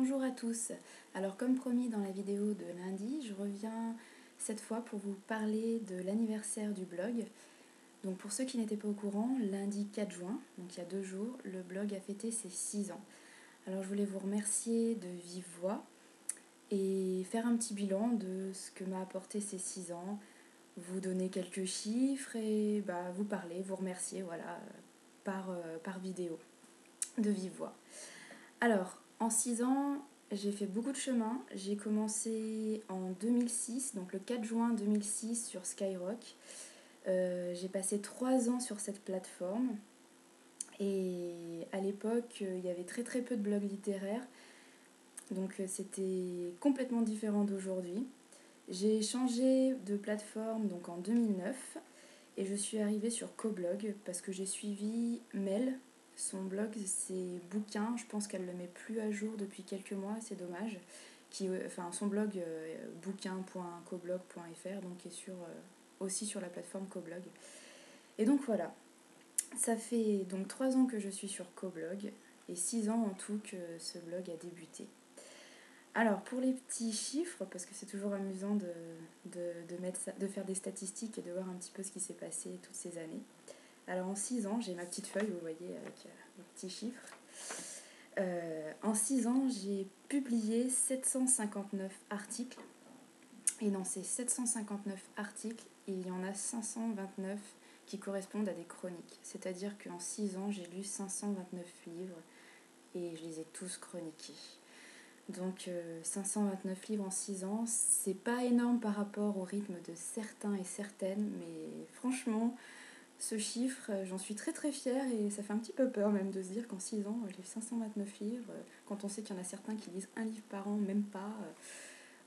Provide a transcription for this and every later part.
Bonjour à tous. Alors comme promis dans la vidéo de lundi, je reviens cette fois pour vous parler de l'anniversaire du blog. Donc pour ceux qui n'étaient pas au courant, lundi 4 juin, donc il y a 2 jours, le blog a fêté ses 6 ans. Alors je voulais vous remercier de vive voix et faire un petit bilan de ce que m'a apporté ces 6 ans, vous donner quelques chiffres et vous parler, vous remercier par vidéo de vive voix. Alors, en 6 ans, j'ai fait beaucoup de chemin. J'ai commencé en 2006, donc le 4 juin 2006 sur Skyrock. J'ai passé 3 ans sur cette plateforme. Et à l'époque, il y avait très très peu de blogs littéraires. Donc c'était complètement différent d'aujourd'hui. J'ai changé de plateforme donc en 2009 et je suis arrivée sur Coblog parce que j'ai suivi Mel. Son blog, c'est bouquins, je pense qu'elle le met plus à jour depuis quelques mois, c'est dommage. Son blog bouquin.coblog.fr donc est aussi sur la plateforme Coblog. Et donc voilà, ça fait donc 3 ans que je suis sur Coblog et 6 ans en tout que ce blog a débuté. Alors pour les petits chiffres, parce que c'est toujours amusant de faire des statistiques et de voir un petit peu ce qui s'est passé toutes ces années. Alors en 6 ans, j'ai ma petite feuille, vous voyez, avec les petits chiffres. En 6 ans, j'ai publié 759 articles. Et dans ces 759 articles, il y en a 529 qui correspondent à des chroniques. C'est-à-dire qu'en 6 ans, j'ai lu 529 livres et je les ai tous chroniqués. Donc 529 livres en 6 ans, c'est pas énorme par rapport au rythme de certains et certaines, mais franchement, ce chiffre, j'en suis très très fière et ça fait un petit peu peur même de se dire qu'en 6 ans, j'ai lu 529 livres, quand on sait qu'il y en a certains qui lisent un livre par an, même pas.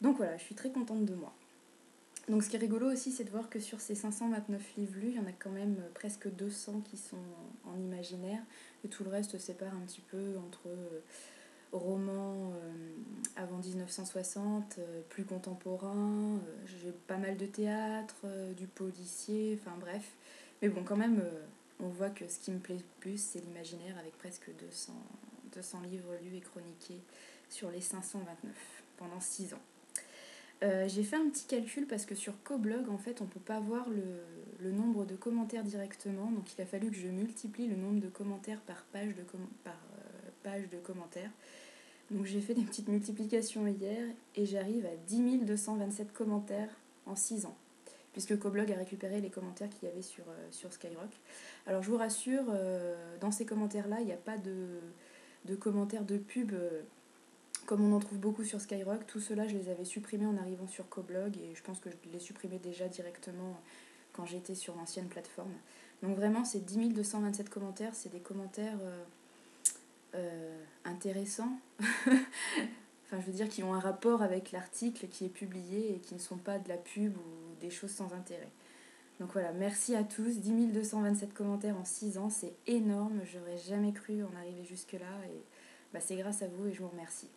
Donc voilà, je suis très contente de moi. Donc ce qui est rigolo aussi, c'est de voir que sur ces 529 livres lus, il y en a quand même presque 200 qui sont en imaginaire, et tout le reste se sépare un petit peu entre romans avant 1960, plus contemporains, j'ai pas mal de théâtre, du policier, enfin bref. Mais bon, quand même, on voit que ce qui me plaît le plus, c'est l'imaginaire avec presque 200 livres lus et chroniqués sur les 529 pendant 6 ans. J'ai fait un petit calcul parce que sur Coblog, en fait, on ne peut pas voir le nombre de commentaires directement. Donc il a fallu que je multiplie le nombre de commentaires par page de commentaires. Donc j'ai fait des petites multiplications hier et j'arrive à 10 227 commentaires en 6 ans. Puisque Coblog a récupéré les commentaires qu'il y avait sur Skyrock. Alors je vous rassure, dans ces commentaires-là, il n'y a pas de commentaires de pub comme on en trouve beaucoup sur Skyrock. Tout cela, je les avais supprimés en arrivant sur Coblog et je pense que je les supprimais déjà directement quand j'étais sur l'ancienne plateforme. Donc vraiment, ces 10 227 commentaires, c'est des commentaires intéressants. Enfin, je veux dire, qui ont un rapport avec l'article qui est publié et qui ne sont pas de la pub ou des choses sans intérêt. Donc voilà, merci à tous. 10 227 commentaires en 6 ans, c'est énorme. J'aurais jamais cru en arriver jusque-là et c'est grâce à vous et je vous remercie.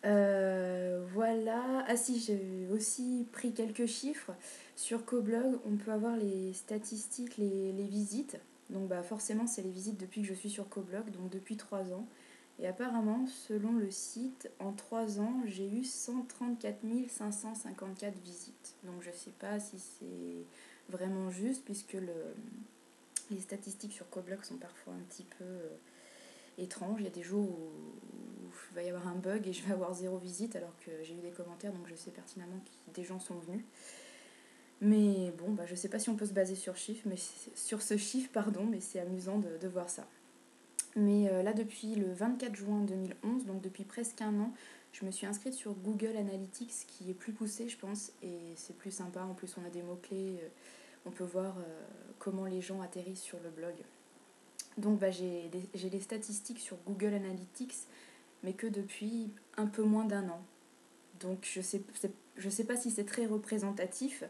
Voilà. Ah si, j'ai aussi pris quelques chiffres. Sur Coblog, on peut avoir les statistiques, les visites. Donc forcément, c'est les visites depuis que je suis sur Coblog, donc depuis 3 ans. Et apparemment, selon le site, en 3 ans, j'ai eu 134 554 visites. Donc je sais pas si c'est vraiment juste, puisque les statistiques sur Coblog sont parfois un petit peu étranges. Il y a des jours où il va y avoir un bug et je vais avoir 0 visite alors que j'ai eu des commentaires, donc je sais pertinemment que des gens sont venus. Mais bon, je sais pas si on peut se baser sur ce chiffre, mais c'est amusant de voir ça. Mais là, depuis le 24 juin 2011, donc depuis presque un an, je me suis inscrite sur Google Analytics, qui est plus poussé, je pense, et c'est plus sympa. En plus, on a des mots-clés, on peut voir comment les gens atterrissent sur le blog. Donc j'ai les statistiques sur Google Analytics, mais que depuis un peu moins d'un an. Donc je sais pas si c'est très représentatif,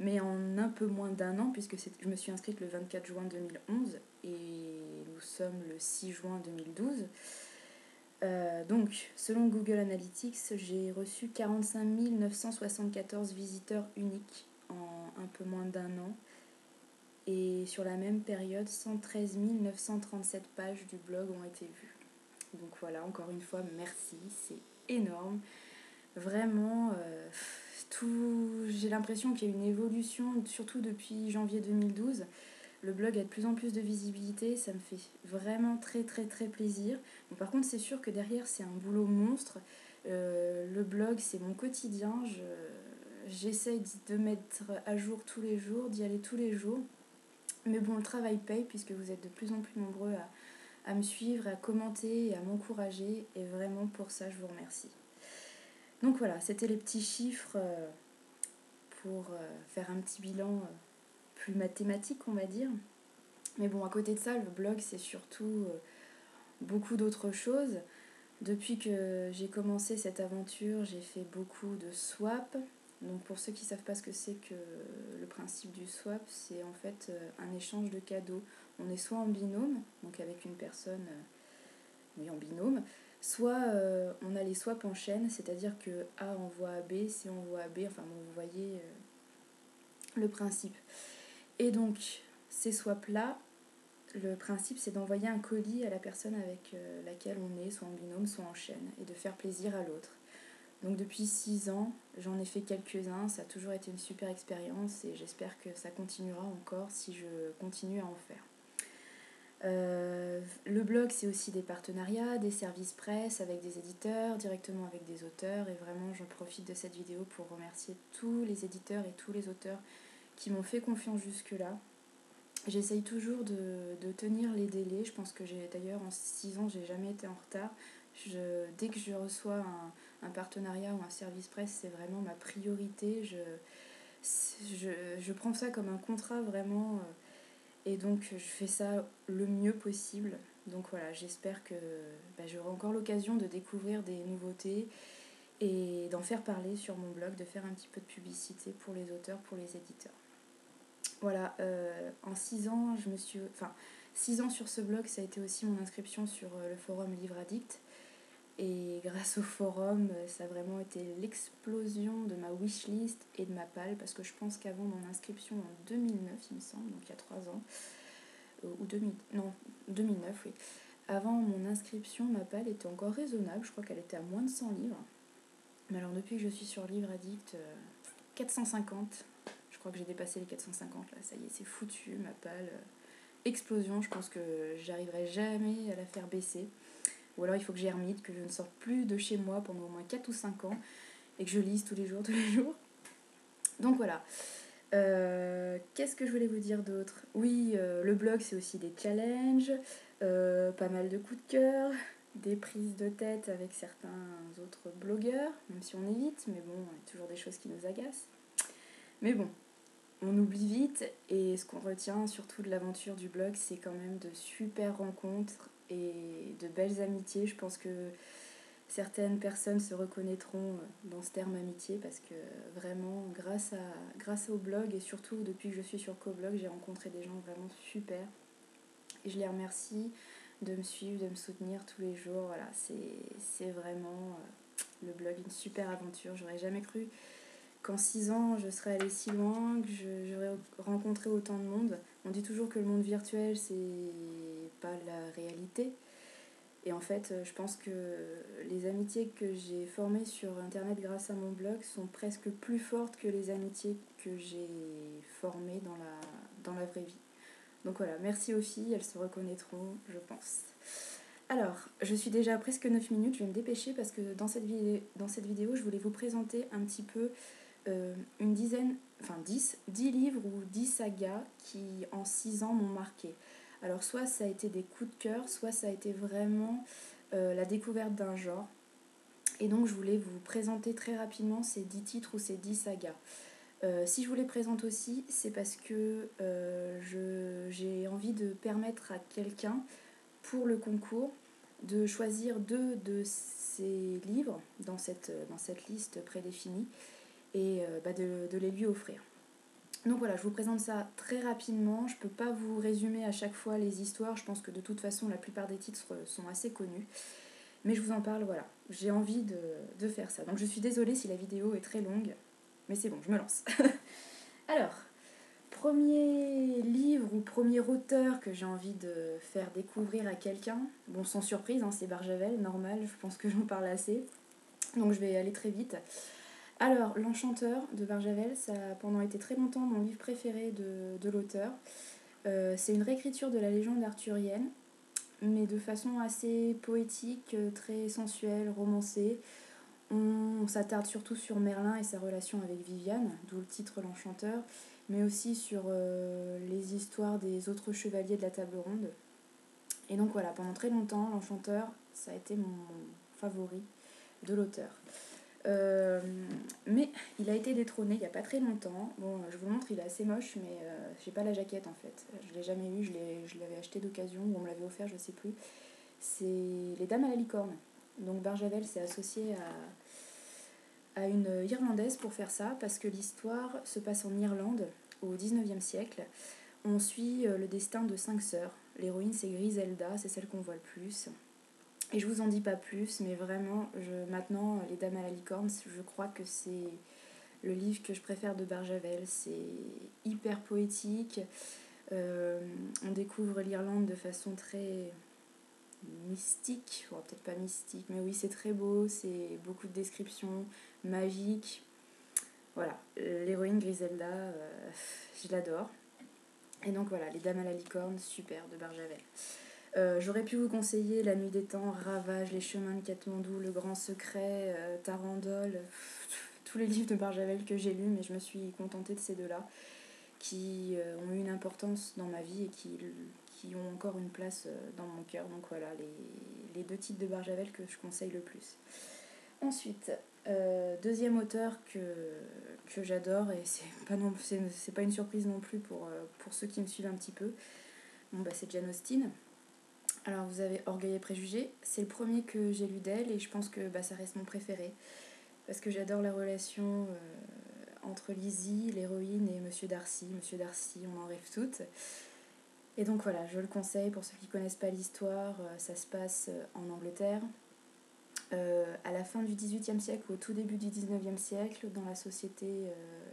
mais en un peu moins d'un an, puisque je me suis inscrite le 24 juin 2011 et nous sommes le 6 juin 2012. Donc, selon Google Analytics, j'ai reçu 45 974 visiteurs uniques en un peu moins d'un an. Et sur la même période, 113 937 pages du blog ont été vues. Donc voilà, encore une fois, merci, c'est énorme. Vraiment, j'ai l'impression qu'il y a une évolution, surtout depuis janvier 2012. Le blog a de plus en plus de visibilité, ça me fait vraiment très très très plaisir. Bon, par contre, c'est sûr que derrière, c'est un boulot monstre. Le blog, c'est mon quotidien. J'essaye de mettre à jour tous les jours, d'y aller tous les jours. Mais bon, le travail paye puisque vous êtes de plus en plus nombreux à me suivre, à commenter et à m'encourager. Et vraiment, pour ça, je vous remercie. Donc voilà, c'était les petits chiffres pour faire un petit bilan plus mathématique, on va dire. Mais bon, à côté de ça, le blog, c'est surtout beaucoup d'autres choses. Depuis que j'ai commencé cette aventure, j'ai fait beaucoup de swap. Donc pour ceux qui ne savent pas ce que c'est que le principe du swap, c'est en fait un échange de cadeaux. On est soit en binôme, donc avec une personne, oui en binôme, soit on a les swaps en chaîne, c'est-à-dire que A envoie à B, C envoie à B, enfin bon, vous voyez le principe. Et donc ces swaps-là, le principe, c'est d'envoyer un colis à la personne avec laquelle on est, soit en binôme, soit en chaîne, et de faire plaisir à l'autre. Donc depuis 6 ans, j'en ai fait quelques-uns, ça a toujours été une super expérience et j'espère que ça continuera encore si je continue à en faire. Le blog, c'est aussi des partenariats, des services presse avec des éditeurs, directement avec des auteurs, et vraiment j'en profite de cette vidéo pour remercier tous les éditeurs et tous les auteurs qui m'ont fait confiance jusque-là. J'essaye toujours de tenir les délais. Je pense que d'ailleurs en 6 ans, j'ai jamais été en retard. Dès que je reçois un partenariat ou un service presse, c'est vraiment ma priorité. Je prends ça comme un contrat vraiment. Et donc je fais ça le mieux possible. Donc voilà, j'espère que j'aurai encore l'occasion de découvrir des nouveautés et d'en faire parler sur mon blog, de faire un petit peu de publicité pour les auteurs, pour les éditeurs. Voilà, en 6 ans, 6 ans sur ce blog, ça a été aussi mon inscription sur le forum Livre Addict. Et grâce au forum, ça a vraiment été l'explosion de ma wishlist et de ma palle, parce que je pense qu'avant mon inscription en 2009, il me semble, donc il y a 3 ans, ou 2009, oui. Avant mon inscription, ma palle était encore raisonnable, je crois qu'elle était à moins de 100 livres. Mais alors depuis que je suis sur Livre Addict, 450, je crois que j'ai dépassé les 450 là, ça y est, c'est foutu, ma palle. Explosion, je pense que j'arriverai jamais à la faire baisser. Ou alors il faut que j'ermite, que je ne sorte plus de chez moi pendant au moins 4 ou 5 ans et que je lise tous les jours, tous les jours. Donc voilà. Qu'est-ce que je voulais vous dire d'autre ? Oui, le blog c'est aussi des challenges, pas mal de coups de cœur, des prises de tête avec certains autres blogueurs, même si on évite, mais bon, il y a toujours des choses qui nous agacent. Mais bon, on oublie vite et ce qu'on retient surtout de l'aventure du blog, c'est quand même de super rencontres et de belles amitiés. Je pense que certaines personnes se reconnaîtront dans ce terme amitié parce que vraiment grâce au blog et surtout depuis que je suis sur Coblog, j'ai rencontré des gens vraiment super et je les remercie de me suivre, de me soutenir tous les jours. Voilà, c'est vraiment le blog une super aventure. J'aurais jamais cru qu'en 6 ans je serais allée si loin, que j'aurais rencontré autant de monde. On dit toujours que le monde virtuel c'est pas la réalité. Et en fait, je pense que les amitiés que j'ai formées sur Internet grâce à mon blog sont presque plus fortes que les amitiés que j'ai formées dans la vraie vie. Donc voilà, merci aux filles, elles se reconnaîtront, je pense. Alors, je suis déjà à presque 9 minutes, je vais me dépêcher parce que dans cette vidéo, je voulais vous présenter un petit peu une dizaine, enfin 10 livres ou 10 sagas qui en 6 ans m'ont marqué. Alors soit ça a été des coups de cœur, soit ça a été vraiment la découverte d'un genre. Et donc je voulais vous présenter très rapidement ces 10 titres ou ces 10 sagas. Si je vous les présente aussi, c'est parce que j'ai envie de permettre à quelqu'un, pour le concours, de choisir 2 de ces livres dans cette liste prédéfinie et de les lui offrir. Donc voilà, je vous présente ça très rapidement. Je ne peux pas vous résumer à chaque fois les histoires. Je pense que de toute façon, la plupart des titres sont assez connus. Mais je vous en parle, voilà. J'ai envie de faire ça. Donc je suis désolée si la vidéo est très longue. Mais c'est bon, je me lance. Alors, premier livre ou premier auteur que j'ai envie de faire découvrir à quelqu'un, bon sans surprise, hein, c'est Barjavel, normal, je pense que j'en parle assez, donc je vais aller très vite. Alors, L'Enchanteur de Barjavel, ça a pendant été très longtemps mon livre préféré de l'auteur. C'est une réécriture de la légende arthurienne, mais de façon assez poétique, très sensuelle, romancée. On s'attarde surtout sur Merlin et sa relation avec Viviane, d'où le titre L'Enchanteur, mais aussi sur les histoires des autres chevaliers de la table ronde. Et donc voilà, pendant très longtemps, L'Enchanteur, ça a été mon favori de l'auteur. Mais il a été détrôné il n'y a pas très longtemps. Bon, je vous le montre, il est assez moche, mais j'ai pas la jaquette en fait. Je l'ai jamais eu, je l'avais acheté d'occasion ou on me l'avait offert, je sais plus. C'est Les Dames à la licorne. Donc Barjavel s'est associé à une Irlandaise pour faire ça, parce que l'histoire se passe en Irlande au 19e siècle. On suit le destin de 5 sœurs. L'héroïne c'est Griselda, c'est celle qu'on voit le plus. Et je vous en dis pas plus, mais vraiment, maintenant, Les Dames à la licorne, je crois que c'est le livre que je préfère de Barjavel. C'est hyper poétique. On découvre l'Irlande de façon très mystique, bon, peut-être pas mystique, mais oui, c'est très beau, c'est beaucoup de descriptions magiques. Voilà, l'héroïne Griselda, je l'adore. Et donc voilà, Les Dames à la licorne, super, de Barjavel. J'aurais pu vous conseiller La Nuit des Temps, Ravage, Les Chemins de Katmandou, Le Grand Secret, Tarandole, tous les livres de Barjavel que j'ai lus, mais je me suis contentée de ces deux-là, qui ont eu une importance dans ma vie et qui ont encore une place dans mon cœur. Donc voilà, les deux titres de Barjavel que je conseille le plus. Ensuite, deuxième auteur que j'adore, et c'est pas une surprise non plus pour ceux qui me suivent un petit peu, bon, c'est Jane Austen. Alors vous avez Orgueil et Préjugés, c'est le premier que j'ai lu d'elle et je pense que ça reste mon préféré parce que j'adore la relation entre Lizzie, l'héroïne, et Monsieur Darcy. Monsieur Darcy, on en rêve toutes. Et donc voilà, je le conseille pour ceux qui ne connaissent pas l'histoire, ça se passe en Angleterre, à la fin du XVIIIe siècle, au tout début du XIXe siècle, dans la société,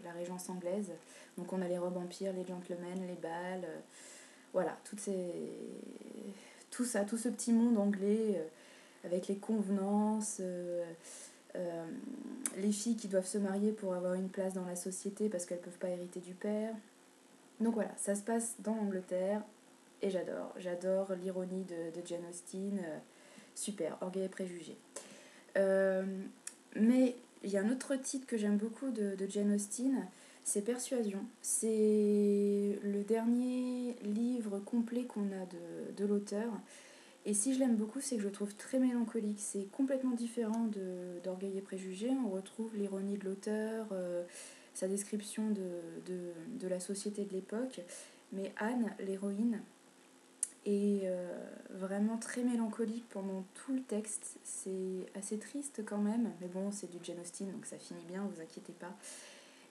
la Régence anglaise. Donc on a les robes empires, les gentlemen, les bals, voilà, tout ça, tout ce petit monde anglais avec les convenances, les filles qui doivent se marier pour avoir une place dans la société parce qu'elles ne peuvent pas hériter du père. Donc voilà, ça se passe dans l'Angleterre et j'adore l'ironie de Jane Austen, super, Orgueil et Préjugés. Mais il y a un autre titre que j'aime beaucoup de Jane Austen, c'est Persuasion. C'est le dernier livre complet qu'on a de l'auteur. Et si je l'aime beaucoup, c'est que je le trouve très mélancolique. C'est complètement différent d'Orgueil et Préjugés. On retrouve l'ironie de l'auteur, sa description de la société de l'époque. Mais Anne, l'héroïne, est vraiment très mélancolique pendant tout le texte. C'est assez triste quand même, mais bon, c'est du Jane Austen, donc ça finit bien, vous inquiétez pas.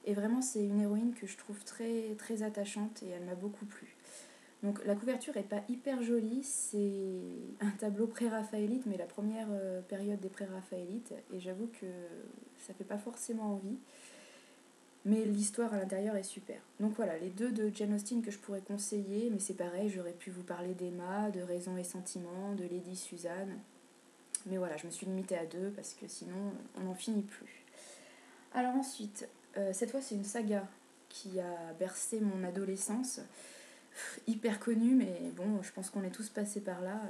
Et vraiment, c'est une héroïne que je trouve très, très attachante et elle m'a beaucoup plu. Donc la couverture est pas hyper jolie, c'est un tableau pré-raphaélite, mais la première période des pré-raphaélites, et j'avoue que ça fait pas forcément envie. Mais l'histoire à l'intérieur est super. Donc voilà, les deux de Jane Austen que je pourrais conseiller, mais c'est pareil, j'aurais pu vous parler d'Emma, de Raison et Sentiment, de Lady Suzanne. Mais voilà, je me suis limitée à deux parce que sinon on n'en finit plus. Alors ensuite, cette fois c'est une saga qui a bercé mon adolescence. Hyper connue, mais bon, je pense qu'on est tous passés par là.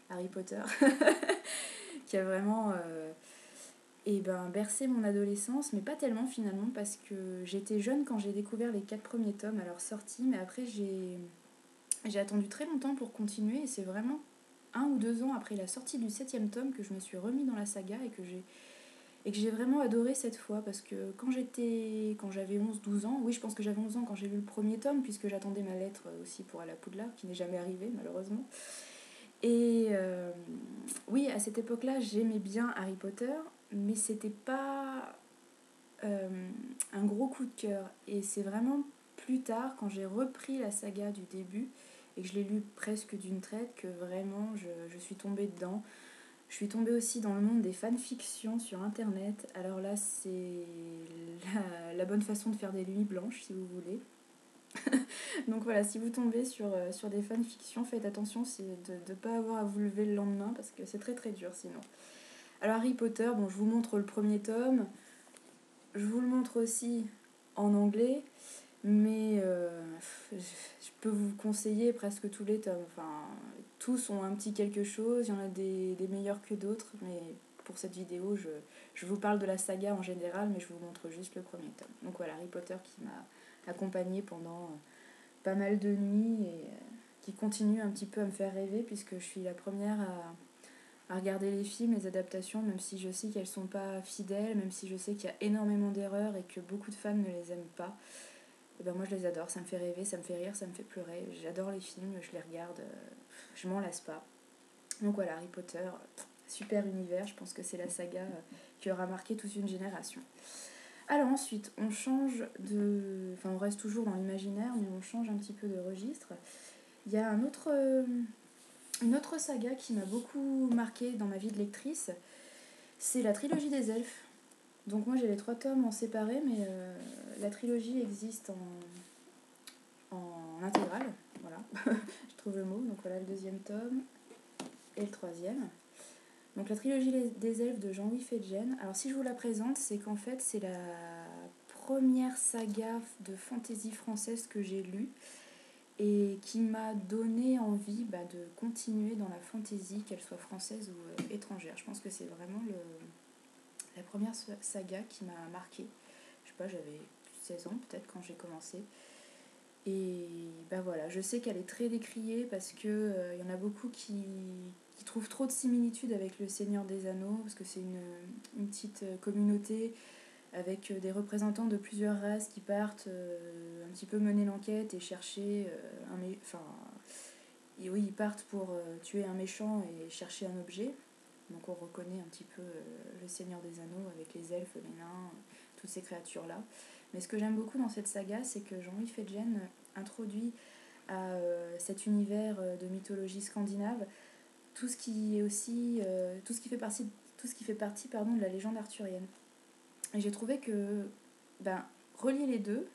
Harry Potter, qui a vraiment bercé mon adolescence, mais pas tellement finalement, parce que j'étais jeune quand j'ai découvert les 4 premiers tomes à leur sortie, mais après j'ai attendu très longtemps pour continuer, et c'est vraiment 1 ou 2 ans après la sortie du 7e tome que je me suis remis dans la saga et que j'ai vraiment adoré cette fois, parce que quand j'avais 11-12 ans, oui je pense que j'avais 11 ans quand j'ai lu le premier tome, puisque j'attendais ma lettre aussi pour aller à Poudlard, qui n'est jamais arrivée malheureusement. Et oui, à cette époque-là, j'aimais bien Harry Potter, mais c'était pas un gros coup de cœur. Et c'est vraiment plus tard, quand j'ai repris la saga du début, et que je l'ai lu presque d'une traite, que vraiment je suis tombée dedans. Je suis tombée aussi dans le monde des fanfictions sur internet. Alors là, c'est la bonne façon de faire des nuits blanches, si vous voulez. Donc voilà, si vous tombez sur des fanfictions, faites attention de ne pas avoir à vous lever le lendemain parce que c'est très très dur sinon. Alors Harry Potter, bon, je vous montre le premier tome. Je vous le montre aussi en anglais, mais je peux vous conseiller presque tous les tomes. Enfin, tous ont un petit quelque chose, il y en a des meilleurs que d'autres, mais pour cette vidéo, je vous parle de la saga en général, mais je vous montre juste le premier tome. Donc voilà, Harry Potter qui m'a accompagnée pendant pas mal de nuits et qui continue un petit peu à me faire rêver, puisque je suis la première à regarder les films, les adaptations, même si je sais qu'elles sont pas fidèles, même si je sais qu'il y a énormément d'erreurs et que beaucoup de fans ne les aiment pas. Et ben moi je les adore, ça me fait rêver, ça me fait rire, ça me fait pleurer. J'adore les films, je les regarde, je m'en lasse pas. Donc voilà, Harry Potter, super univers, je pense que c'est la saga qui aura marqué toute une génération. Alors ensuite, on change de... Enfin, on reste toujours dans l'imaginaire, mais on change un petit peu de registre. Il y a une autre saga qui m'a beaucoup marquée dans ma vie de lectrice, c'est la trilogie des elfes. Donc moi j'ai les 3 tomes en séparé, mais la trilogie existe en intégrale. Voilà, je trouve le mot. Donc voilà le 2e tome et le 3e. Donc la trilogie des elfes de Jean-Louis Fedgen. Alors si je vous la présente, c'est qu'en fait c'est la première saga de fantasy française que j'ai lue et qui m'a donné envie de continuer dans la fantasy, qu'elle soit française ou étrangère. Je pense que c'est vraiment la première saga qui m'a marquée. Je sais pas, j'avais 16 ans peut-être quand j'ai commencé. Et voilà, je sais qu'elle est très décriée parce que y en a beaucoup qui trouvent trop de similitudes avec le Seigneur des Anneaux, parce que c'est une petite communauté avec des représentants de plusieurs races qui partent un petit peu mener l'enquête et chercher oui, ils partent pour tuer un méchant et chercher un objet. Donc on reconnaît un petit peu le Seigneur des Anneaux avec les elfes, les nains, toutes ces créatures-là. Mais ce que j'aime beaucoup dans cette saga, c'est que Jean-Louis Fedgen introduit à cet univers de mythologie scandinave tout ce qui est aussi tout ce qui fait partie de la légende arthurienne. Et j'ai trouvé que relier les deux,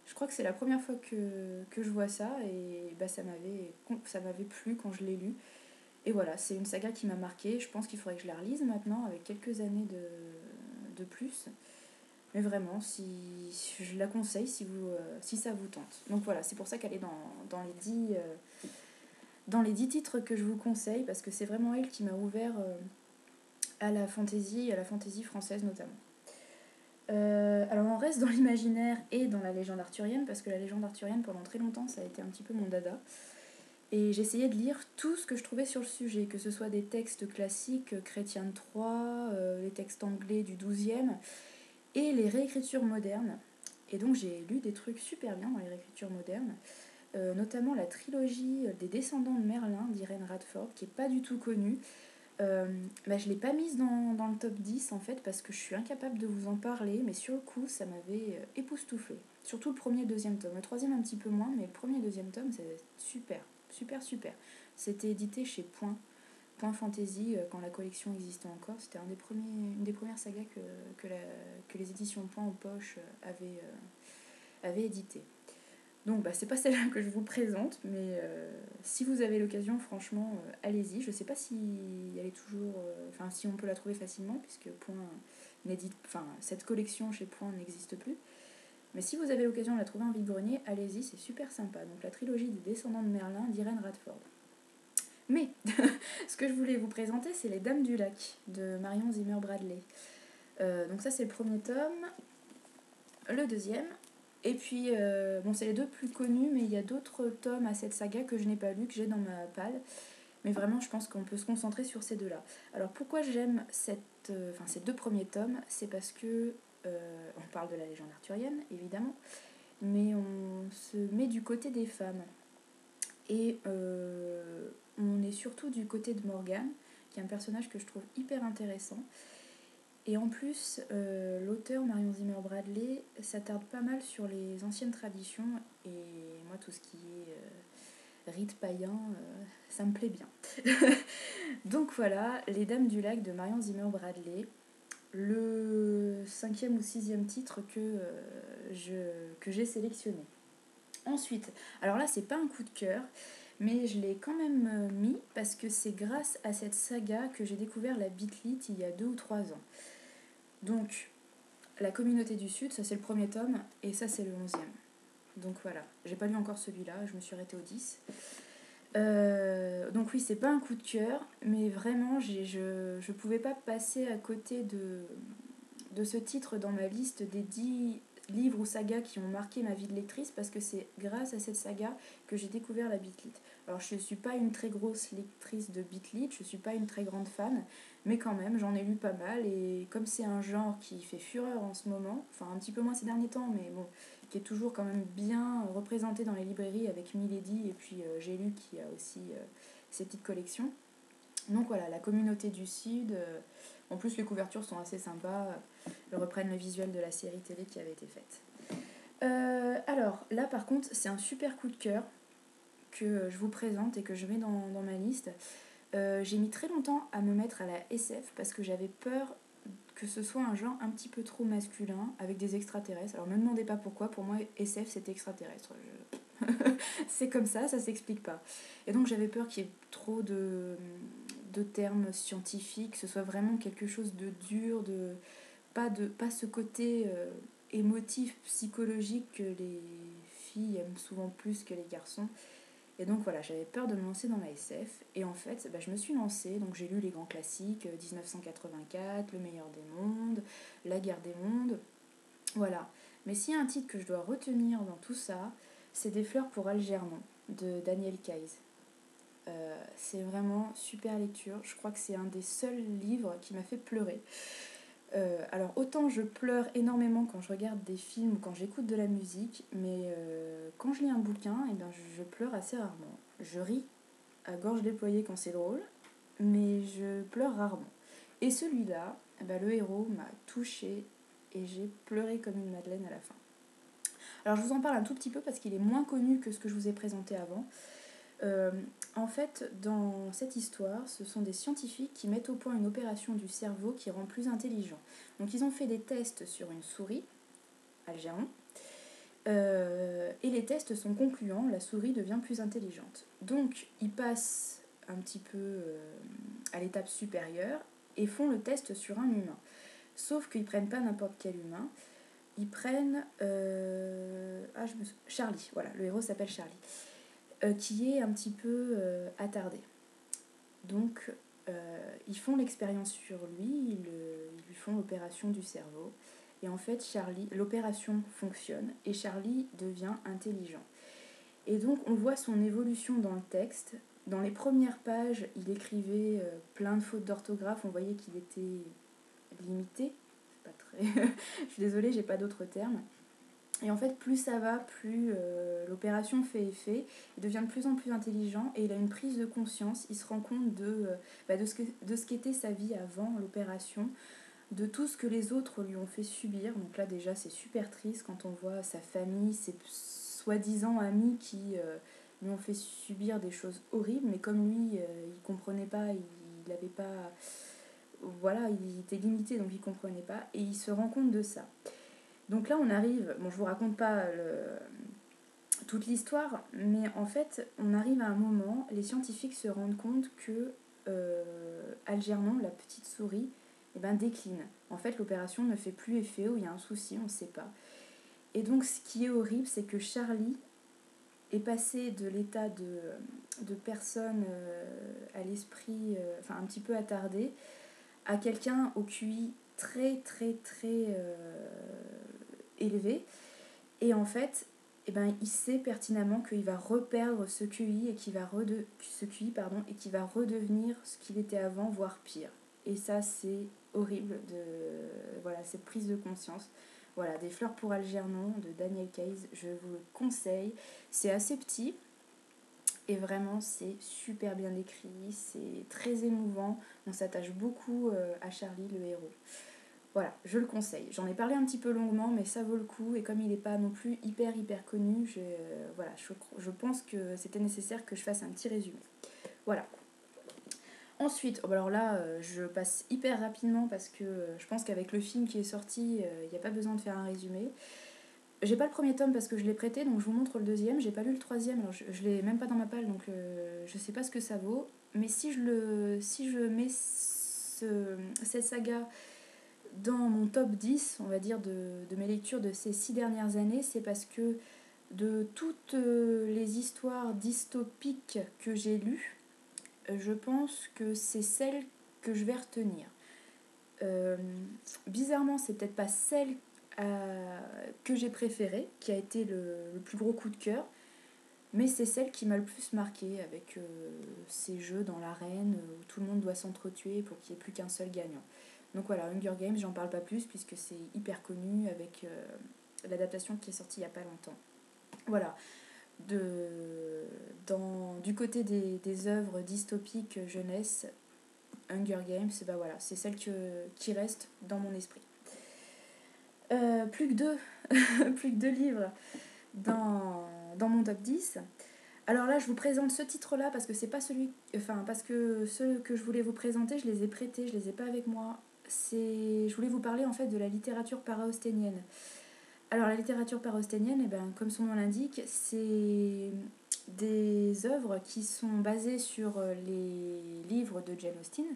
je crois que c'est la première fois que je vois ça et ça m'avait plu quand je l'ai lu. Et voilà, c'est une saga qui m'a marquée. Je pense qu'il faudrait que je la relise maintenant avec quelques années de plus. Mais vraiment, je la conseille si ça vous tente. Donc voilà, c'est pour ça qu'elle est dans les 10 titres que je vous conseille, parce que c'est vraiment elle qui m'a ouvert à la fantasy française notamment. Alors on reste dans l'imaginaire et dans la légende arthurienne, parce que la légende arthurienne pendant très longtemps ça a été un petit peu mon dada. Et j'essayais de lire tout ce que je trouvais sur le sujet, que ce soit des textes classiques, Chrétien de Troyes, les textes anglais du XIIe, et les réécritures modernes. Et donc j'ai lu des trucs super bien dans les réécritures modernes, notamment la trilogie des descendants de Merlin d'Irene Radford, qui n'est pas du tout connue. Je ne l'ai pas mise dans le top 10 en fait, parce que je suis incapable de vous en parler, mais sur le coup ça m'avait époustouflée. Surtout le premier et le 2e tome. Le 3e un petit peu moins, mais le premier et le 2e tome c'est super, super, super. C'était édité chez Point Fantasy quand la collection existait encore. C'était une des premières sagas que les éditions Point en poche avaient édité. Donc c'est pas celle-là que je vous présente, mais si vous avez l'occasion, franchement, allez-y. Je sais pas si elle est toujours... si on peut la trouver facilement, puisque Point cette collection chez Point n'existe plus. Mais si vous avez l'occasion de la trouver en vide-grenier, allez-y, c'est super sympa. Donc la trilogie des descendants de Merlin d'Irene Radford. Mais ce que je voulais vous présenter, c'est Les Dames du Lac de Marion Zimmer Bradley. Donc ça c'est le premier tome, le 2e. Et puis, c'est les 2 plus connus, mais il y a d'autres tomes à cette saga que je n'ai pas lu, que j'ai dans ma palle. Mais vraiment, je pense qu'on peut se concentrer sur ces 2-là. Alors pourquoi j'aime ces 2 premiers tomes, c'est parce que on parle de la légende arthurienne, évidemment, mais on se met du côté des femmes. Et on est surtout du côté de Morgane, qui est un personnage que je trouve hyper intéressant. Et en plus, l'auteur Marion Zimmer Bradley s'attarde pas mal sur les anciennes traditions, et moi tout ce qui est rite païen, ça me plaît bien. Donc voilà, Les Dames du Lac de Marion Zimmer Bradley, le 5e ou 6e titre que j'ai sélectionné. Ensuite, alors là c'est pas un coup de cœur, mais je l'ai quand même mis parce que c'est grâce à cette saga que j'ai découvert la Beatlit il y a 2 ou 3 ans. Donc, la communauté du Sud, ça c'est le premier tome, et ça c'est le 11e. Donc voilà, j'ai pas lu encore celui-là, je me suis arrêtée au 10. Donc oui, c'est pas un coup de cœur, mais vraiment, je pouvais pas passer à côté de ce titre dans ma liste des 10 livres ou sagas qui ont marqué ma vie de lectrice, parce que c'est grâce à cette saga que j'ai découvert la Beatlit. Alors je suis pas une très grosse lectrice de Beatlit, je suis pas une très grande fan, mais quand même j'en ai lu pas mal, et comme c'est un genre qui fait fureur en ce moment, enfin un petit peu moins ces derniers temps, mais bon, qui est toujours quand même bien représenté dans les librairies avec Milady, et puis j'ai lu qui a aussi ses petites collections. Donc voilà, la communauté du Sud, en plus les couvertures sont assez sympas, elles reprennent le visuel de la série télé qui avait été faite. Alors là par contre c'est un super coup de cœur que je vous présente et que je mets dans ma liste. J'ai mis très longtemps à me mettre à la SF parce que j'avais peur que ce soit un genre un petit peu trop masculin avec des extraterrestres. Alors ne me demandez pas pourquoi, pour moi SF c'était extraterrestre. C'est comme ça s'explique pas. Et donc j'avais peur qu'il y ait trop de termes scientifiques, que ce soit vraiment quelque chose de dur, pas ce côté émotif, psychologique que les filles aiment souvent plus que les garçons. Et donc voilà, j'avais peur de me lancer dans la SF. Et en fait, je me suis lancée. Donc j'ai lu les grands classiques, 1984, Le meilleur des mondes, La guerre des mondes. Voilà. Mais s'il y a un titre que je dois retenir dans tout ça, c'est Des fleurs pour Algernon de Daniel Keyes. C'est vraiment super lecture. Je crois que c'est un des seuls livres qui m'a fait pleurer. Alors autant je pleure énormément quand je regarde des films ou quand j'écoute de la musique, mais quand je lis un bouquin, je pleure assez rarement. Je ris à gorge déployée quand c'est drôle, mais je pleure rarement. Et celui-là, le héros m'a touchée et j'ai pleuré comme une madeleine à la fin. Alors je vous en parle un tout petit peu parce qu'il est moins connu que ce que je vous ai présenté avant. Euh, En fait, dans cette histoire, ce sont des scientifiques qui mettent au point une opération du cerveau qui rend plus intelligent. Donc ils ont fait des tests sur une souris, Algéron, et les tests sont concluants, la souris devient plus intelligente. Donc ils passent un petit peu à l'étape supérieure et font le test sur un humain. Sauf qu'ils prennent pas n'importe quel humain, ils prennent Charlie, voilà, le héros s'appelle Charlie, qui est un petit peu attardé. Donc ils font l'expérience sur lui, ils lui font l'opération du cerveau. Et en fait, l'opération fonctionne et Charlie devient intelligent. Et donc on voit son évolution dans le texte. Dans les premières pages, il écrivait plein de fautes d'orthographe, on voyait qu'il était limité. C'est pas très... Je suis désolée, j'ai pas d'autres termes. Et en fait, plus ça va, plus l'opération fait effet. Il devient de plus en plus intelligent et il a une prise de conscience. Il se rend compte de ce qu'était sa vie avant l'opération, de tout ce que les autres lui ont fait subir. Donc là, déjà, c'est super triste quand on voit sa famille, ses soi-disant amis qui lui ont fait subir des choses horribles. Mais comme lui, il comprenait pas, il n'avait pas... Voilà, il était limité, donc il comprenait pas. Et il se rend compte de ça. Donc là, on arrive, bon, je vous raconte pas toute l'histoire, mais en fait, on arrive à un moment, les scientifiques se rendent compte que Algernon, la petite souris, décline. En fait, l'opération ne fait plus effet ou il y a un souci, on ne sait pas. Et donc, ce qui est horrible, c'est que Charlie est passé de l'état de personne à l'esprit, un petit peu attardé, à quelqu'un au QI très, très, très élevé. Et en fait, il sait pertinemment qu'il va reperdre ce QI et qu'il va redevenir ce qu'il était avant, voire pire. Et ça, c'est horrible, cette prise de conscience. Voilà, Des fleurs pour Algernon de Daniel Keyes, je vous le conseille. C'est assez petit et vraiment c'est super bien écrit, c'est très émouvant. On s'attache beaucoup à Charlie, le héros. Voilà, je le conseille. J'en ai parlé un petit peu longuement, mais ça vaut le coup. Et comme il n'est pas non plus hyper connu, je pense que c'était nécessaire que je fasse un petit résumé. Voilà. Ensuite, alors là, je passe hyper rapidement parce que je pense qu'avec le film qui est sorti, il n'y a pas besoin de faire un résumé. j'ai pas le premier tome parce que je l'ai prêté, donc je vous montre le deuxième. J'ai pas lu le troisième, alors je l'ai même pas dans ma palle, donc je sais pas ce que ça vaut. Mais si je mets cette saga dans mon top 10, on va dire, de mes lectures de ces 6 dernières années, c'est parce que de toutes les histoires dystopiques que j'ai lues, je pense que c'est celle que je vais retenir. Euh, Bizarrement, c'est peut-être pas celle que j'ai préférée, qui a été le plus gros coup de cœur, mais c'est celle qui m'a le plus marqué avec ces jeux dans l'arène où tout le monde doit s'entretuer pour qu'il n'y ait plus qu'un seul gagnant. Donc voilà, Hunger Games, j'en parle pas plus puisque c'est hyper connu avec l'adaptation qui est sortie il n'y a pas longtemps. Voilà, du côté des œuvres dystopiques jeunesse, Hunger Games, bah voilà, c'est celle qui reste dans mon esprit. Plus que deux, plus que deux livres dans mon top 10. Alors là, je vous présente ce titre-là parce que c'est pas parce que ceux que je voulais vous présenter, je les ai prêtés, je les ai pas avec moi. Je voulais vous parler en fait de la littérature para-austénienne. Alors la littérature para-austénienne, comme son nom l'indique, c'est des œuvres qui sont basées sur les livres de Jane Austen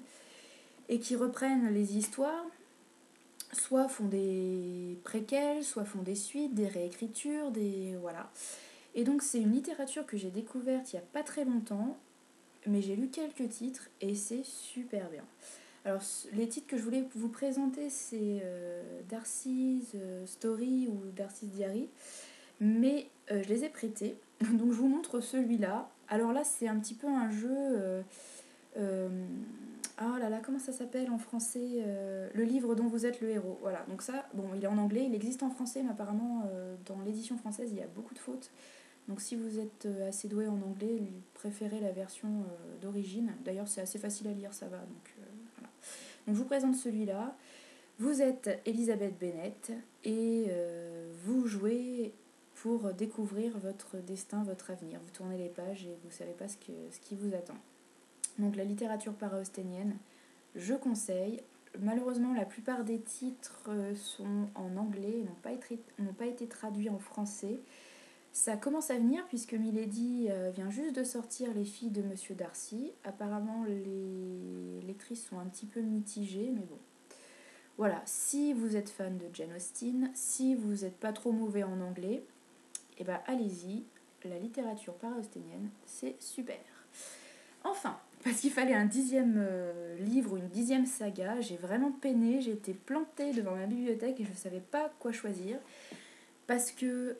et qui reprennent les histoires, soit font des préquels, soit font des suites, des réécritures, voilà. Et donc c'est une littérature que j'ai découverte il n'y a pas très longtemps, mais j'ai lu quelques titres et c'est super bien. Alors les titres que je voulais vous présenter, c'est Darcy's Story ou Darcy's Diary, mais je les ai prêtés, donc je vous montre celui-là. Alors là c'est un petit peu un jeu... oh là là, comment ça s'appelle en français, le livre dont vous êtes le héros. Voilà, donc ça, bon, il est en anglais, il existe en français, mais apparemment dans l'édition française il y a beaucoup de fautes. Donc si vous êtes assez doué en anglais, préférez la version d'origine. D'ailleurs c'est assez facile à lire, ça va. Donc, voilà. Donc je vous présente celui-là. Vous êtes Elizabeth Bennet et vous jouez pour découvrir votre destin, votre avenir. Vous tournez les pages et vous ne savez pas ce qui vous attend. Donc la littérature para-austénienne, je conseille. Malheureusement, la plupart des titres sont en anglais et n'ont pas été traduits en français. Ça commence à venir puisque Milady vient juste de sortir Les filles de Monsieur Darcy. Apparemment, les lectrices sont un petit peu mitigées, mais bon. Voilà, si vous êtes fan de Jane Austen, si vous n'êtes pas trop mauvais en anglais, allez-y, la littérature para-austénienne, c'est super. Enfin, parce qu'il fallait un 10e livre ou une 10e saga, j'ai vraiment peiné, j'ai été plantée devant ma bibliothèque et je ne savais pas quoi choisir. Parce que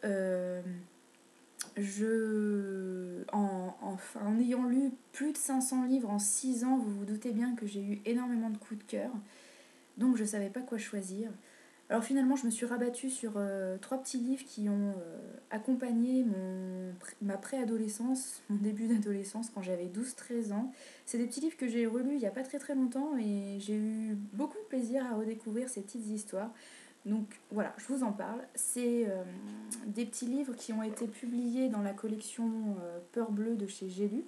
en ayant lu plus de 500 livres en 6 ans, vous vous doutez bien que j'ai eu énormément de coups de cœur. Donc je ne savais pas quoi choisir. Alors finalement, je me suis rabattue sur 3 petits livres qui ont accompagné ma préadolescence, mon début d'adolescence quand j'avais 12-13 ans. C'est des petits livres que j'ai relus il n'y a pas très très longtemps et j'ai eu beaucoup de plaisir à redécouvrir ces petites histoires. Donc voilà, je vous en parle. C'est des petits livres qui ont été publiés dans la collection Peur Bleue de chez J'ai lu,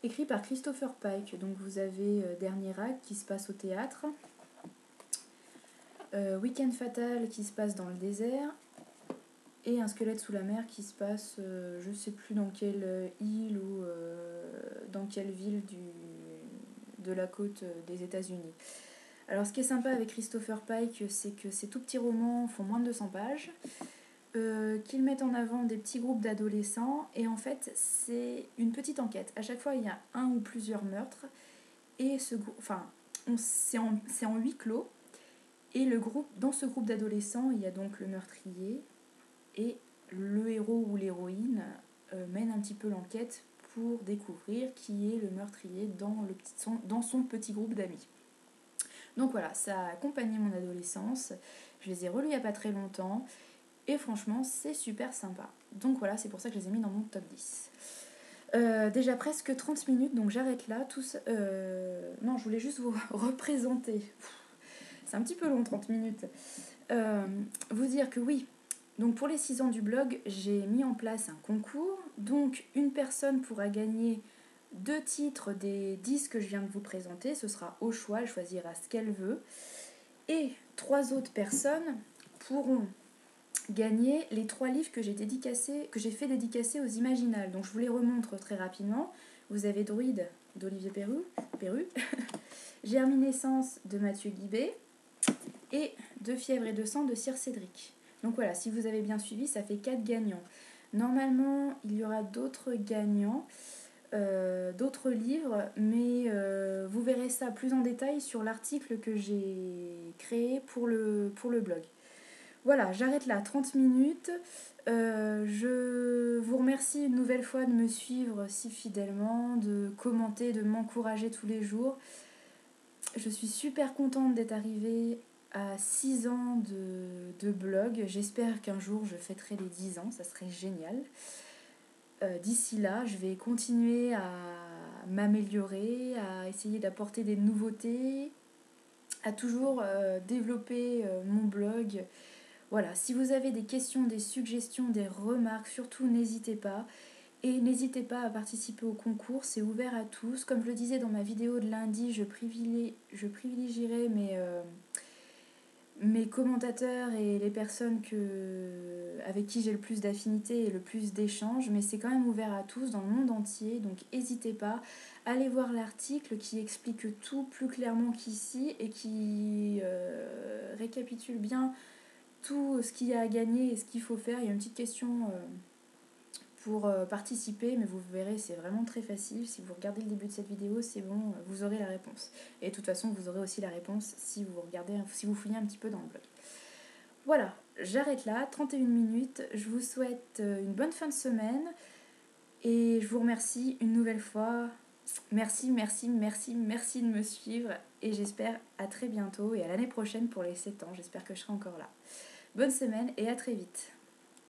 écrit par Christopher Pike. Donc vous avez Dernier Acte qui se passe au théâtre, Week-end Fatal qui se passe dans le désert, et Un squelette sous la mer qui se passe, je sais plus dans quelle île ou dans quelle ville de la côte des États-Unis. Alors ce qui est sympa avec Christopher Pike, c'est que ces tout petits romans font moins de 200 pages, qu'ils mettent en avant des petits groupes d'adolescents, et en fait c'est une petite enquête. À chaque fois il y a un ou plusieurs meurtres, et c'est en huis clos, et dans ce groupe d'adolescents il y a donc le meurtrier, et le héros ou l'héroïne mène un petit peu l'enquête pour découvrir qui est le meurtrier dans son petit groupe d'amis. Donc voilà, ça a accompagné mon adolescence, je les ai relus il n'y a pas très longtemps, et franchement c'est super sympa. Donc voilà, c'est pour ça que je les ai mis dans mon top 10. Déjà presque 30 minutes, donc j'arrête là. Non, je voulais juste vous représenter. C'est un petit peu long, 30 minutes. Vous dire que oui, donc pour les 6 ans du blog, j'ai mis en place un concours. Donc une personne pourra gagner 2 titres des 10 que je viens de vous présenter. Ce sera au choix, elle choisira ce qu'elle veut. Et 3 autres personnes pourront gagné les 3 livres que j'ai fait dédicacer aux Imaginales. Donc je vous les remontre très rapidement. Vous avez Druide d'Olivier Perru, Germinescence de Mathieu Guibé et De fièvre et de sang de Sir Cédric. Donc voilà, si vous avez bien suivi, ça fait 4 gagnants. Normalement, il y aura d'autres gagnants, d'autres livres, mais vous verrez ça plus en détail sur l'article que j'ai créé pour le blog. Voilà, j'arrête là, 30 minutes. Je vous remercie une nouvelle fois de me suivre si fidèlement, de commenter, de m'encourager tous les jours. Je suis super contente d'être arrivée à 6 ans de blog. J'espère qu'un jour je fêterai les 10 ans, ça serait génial. D'ici là, je vais continuer à m'améliorer, à essayer d'apporter des nouveautés, à toujours développer mon blog. Voilà, si vous avez des questions, des suggestions, des remarques, surtout n'hésitez pas. Et n'hésitez pas à participer au concours, c'est ouvert à tous. Comme je le disais dans ma vidéo de lundi, je privilégierai mes commentateurs et les personnes avec qui j'ai le plus d'affinité et le plus d'échanges. Mais c'est quand même ouvert à tous dans le monde entier, donc n'hésitez pas. Allez voir l'article qui explique tout plus clairement qu'ici et qui récapitule bien tout ce qu'il y a à gagner et ce qu'il faut faire. Il y a une petite question pour participer, mais vous verrez, c'est vraiment très facile. Si vous regardez le début de cette vidéo, c'est bon, vous aurez la réponse. Et de toute façon, vous aurez aussi la réponse si vous fouillez un petit peu dans le blog. Voilà, j'arrête là, 31 minutes. Je vous souhaite une bonne fin de semaine et je vous remercie une nouvelle fois. Merci de me suivre et j'espère à très bientôt et à l'année prochaine pour les 7 ans. J'espère que je serai encore là. Bonne semaine et à très vite.